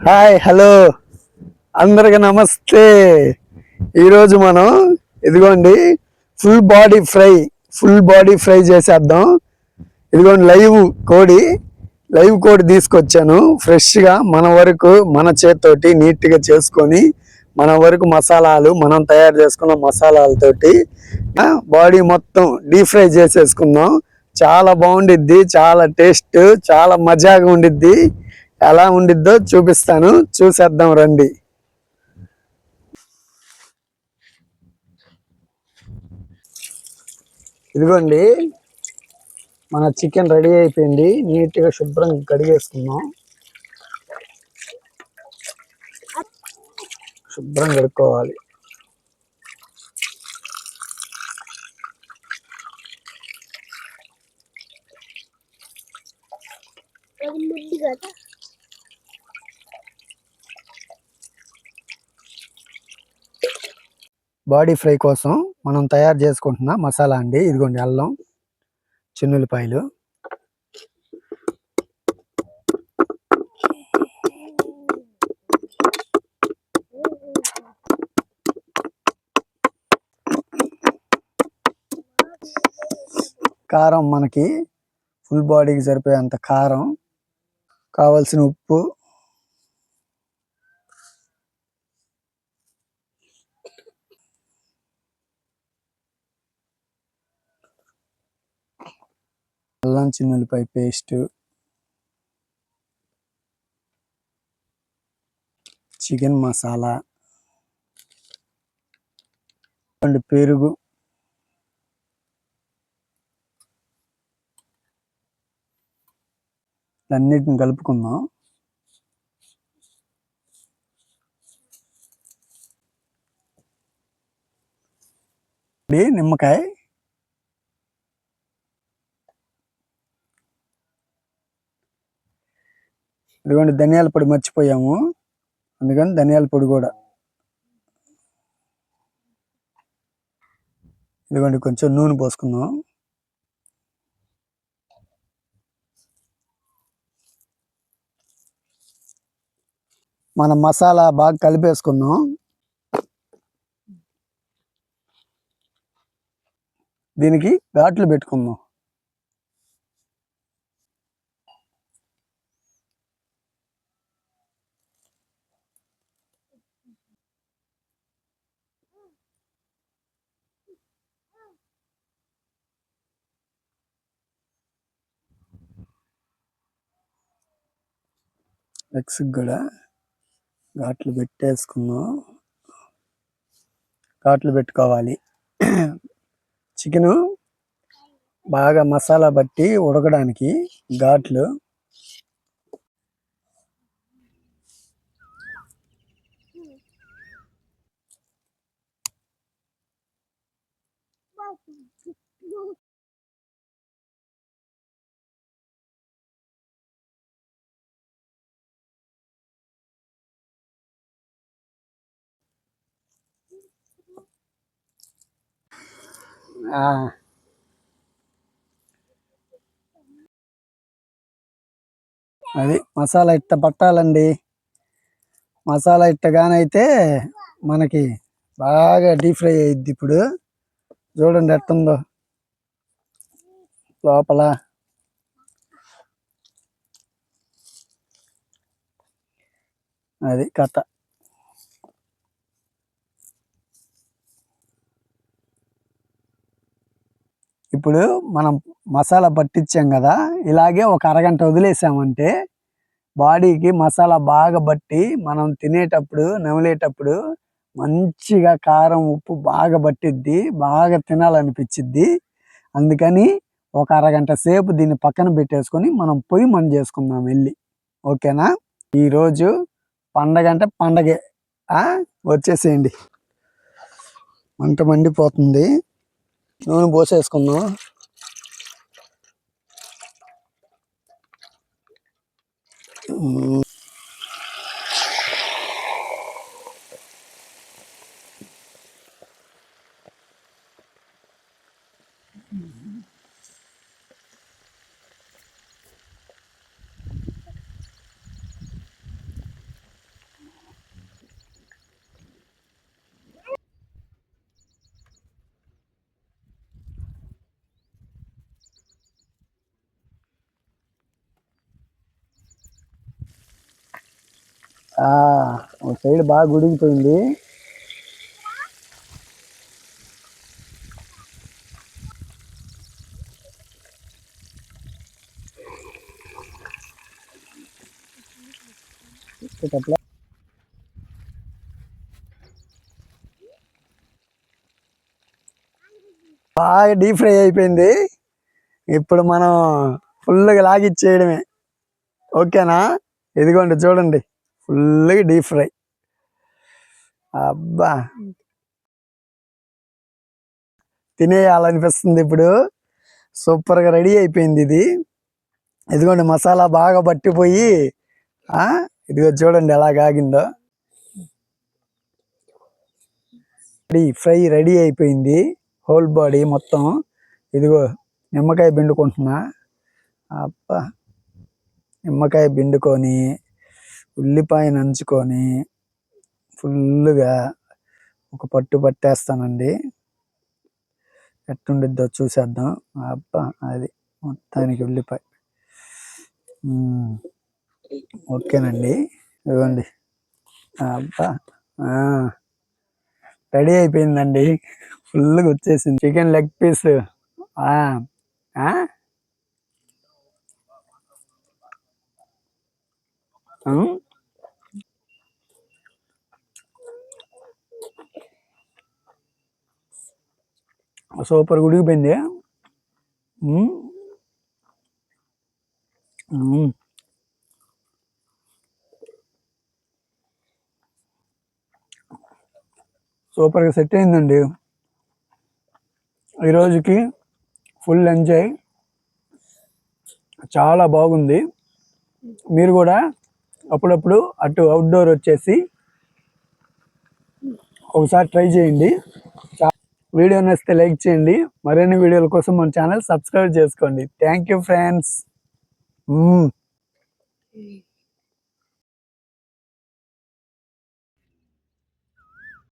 Hi hello అందరికి నమస్తే. ఈరోజు మనం ఇదిగోండి ఫుల్ బాడీ ఫ్రై చేసేద్దాం. ఇదిగోండి లైవ్ కోడి తీసుకొచ్చాను ఫ్రెష్గా. మన వరకు మన చేతితోటి నీట్గా చేసుకొని మన వరకు మసాలాలు మనం తయారు చేసుకున్న మసాలాలతోటి బాడీ మొత్తం డీప్ ఫ్రై చేసేసుకుందాం. చాలా బాగుండిద్ది, చాలా టేస్ట్, చాలా మజాగా ఉండిద్ది. ఎలా ఉండిద్దో చూపిస్తాను, చూసేద్దాం రండి. ఇదిగోండి మన చికెన్ రెడీ అయిపోయింది. నీట్గా శుభ్రంగా కడిగేసుకుందాం. శుభ్రంగా కడుక్కోవాలి. బాడీ ఫ్రై కోసం మనం తయారు చేసుకుంటున్న మసాలా అండి. ఇదిగోండి అల్లం, చిన్నులపాయలు, కారం, మనకి ఫుల్ బాడీకి సరిపోయేంత కారం, కావలసిన ఉప్పు, అల్లం చిన్నులపాయ పేస్ట్, చికెన్ మసాలా, పెరుగు, అన్నిటిని కలుపుకుందాం. నిమ్మకాయ, ఇదిగోండి ధనియాల పొడి మర్చిపోయాము, అందుకని ధనియాల పొడి కూడా. ఇదిగోండి కొంచెం నూనె పోసుకుందాం. మనం మసాలా బాగా కలిపేసుకుందాం. దీనికి ఘాట్లు పెట్టుకుందాం. ఎగ్స్ కూడా ఘాట్లు పెట్టేసుకుందాం. ఘాట్లు పెట్టుకోవాలి. చికెను బాగా మసాలా బట్టి ఉడకడానికి ఘాట్లు. అది మసాలా ఇట్ట పట్టాలండి. మసాలా ఇట్టగానైతే మనకి బాగా డీప్ ఫ్రై అయ్యిద్ది. ఇప్పుడు చూడండి ఎట్టుందో లోపల. అది కథ. ఇప్పుడు మనం మసాలా పట్టించాం కదా, ఇలాగే ఒక అరగంట వదిలేసామంటే బాడీకి మసాలా బాగా బట్టి మనం తినేటప్పుడు నమిలేటప్పుడు మంచిగా కారం ఉప్పు బాగా పట్టిద్ది, బాగా తినాలనిపించిద్ది. అందుకని ఒక అరగంట సేపు దీన్ని పక్కన పెట్టేసుకొని మనం పొయ్యి మంట చేసుకుందాం వెళ్ళి. ఓకేనా? ఈరోజు పండగ అంటే పండగే. వచ్చేసేయండి. మంట మండిపోతుంది. నూనె పోసేసుకుందాం. ఒక సైడ్ బాగా ఉడికిపోయింది. బాగా డీప్ ఫ్రై అయిపోయింది. ఇప్పుడు మనం ఫుల్గా లాగిచ్చేయడమే. ఓకేనా? ఇదిగోండి చూడండి, ఫుల్గా డీప్ ఫ్రై. అబ్బా, తినేయాలనిపిస్తుంది ఇప్పుడు. సూపర్గా రెడీ అయిపోయింది ఇది. ఇదిగోండి మసాలా బాగా పట్టిపోయి, ఇదిగో చూడండి ఎలా కాగిందో. ఫ్రై రెడీ అయిపోయింది, హోల్ బాడీ మొత్తం. ఇదిగో నిమ్మకాయ పిండుకుంటున్నా. అబ్బా, నిమ్మకాయ పిండుకొని ఉల్లిపాయ నంచుకొని ఫుల్గా ఒక పట్టు పట్టేస్తానండి. ఎట్టుండిద్దో చూసేద్దాం. అబ్బా, అది మొత్తానికి ఉల్లిపాయ. ఓకేనండి, ఇవ్వండి. అబ్బా, రెడీ అయిపోయిందండి. ఫుల్గా వచ్చేసింది చికెన్ లెగ్ పీస్. సూపర్ ఉడికిపోయింది. సూపర్గా సెట్ అయిందండి. ఈరోజుకి ఫుల్ ఎంజాయ్, చాలా బాగుంది. మీరు కూడా అప్పుడప్పుడు అటు అవుట్డోర్ వచ్చేసి ఒకసారి ట్రై చేయండి. వీడియో నచ్చితే లైక్ చేయండి. మరిన్ని వీడియోల కోసం మన ఛానల్ సబ్స్క్రైబ్ చేసుకోండి. Thank you friends.